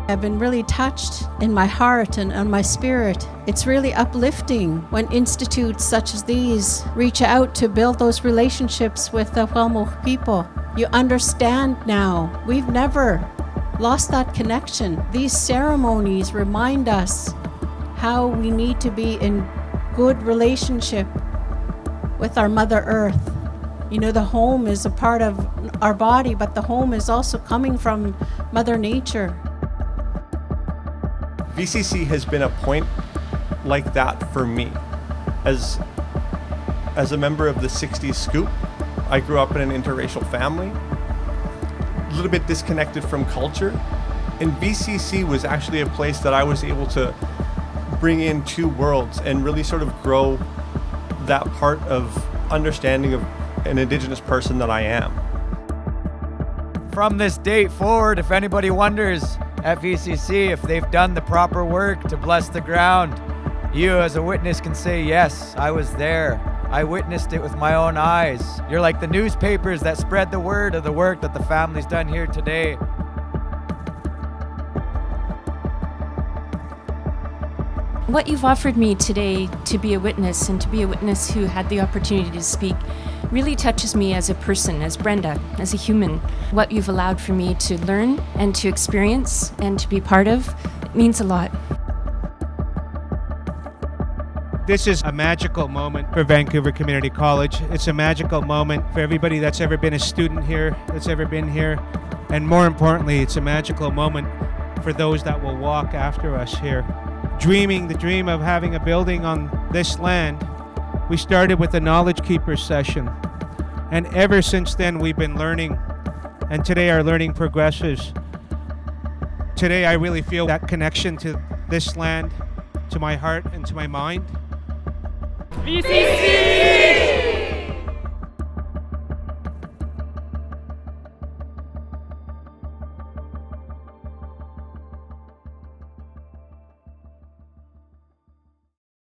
I've been really touched in my heart and on my spirit. It's really uplifting when institutes such as these reach out to build those relationships with the Tsleil-Waututh people. You understand now. We've never lost that connection. These ceremonies remind us how we need to be in good relationship with our Mother Earth. You know, the home is a part of our body, but the home is also coming from Mother Nature. VCC has been a point like that for me. As a member of the 60s Scoop, I grew up in an interracial family, a little bit disconnected from culture, and VCC was actually a place that I was able to bring in two worlds and really sort of grow that part of understanding of an Indigenous person that I am. From this date forward, if anybody wonders at VCC if they've done the proper work to bless the ground, you as a witness can say, yes, I was there. I witnessed it with my own eyes. You're like the newspapers that spread the word of the work that the family's done here today. What you've offered me today to be a witness, and to be a witness who had the opportunity to speak, really touches me as a person, as Brenda, as a human. What you've allowed for me to learn and to experience and to be part of, it means a lot. This is a magical moment for Vancouver Community College. It's a magical moment for everybody that's ever been a student here, that's ever been here. And more importantly, it's a magical moment for those that will walk after us here. Dreaming the dream of having a building on this land, we started with a Knowledge Keepers session. And ever since then, we've been learning. And today our learning progresses. Today I really feel that connection to this land, to my heart and to my mind. VCC!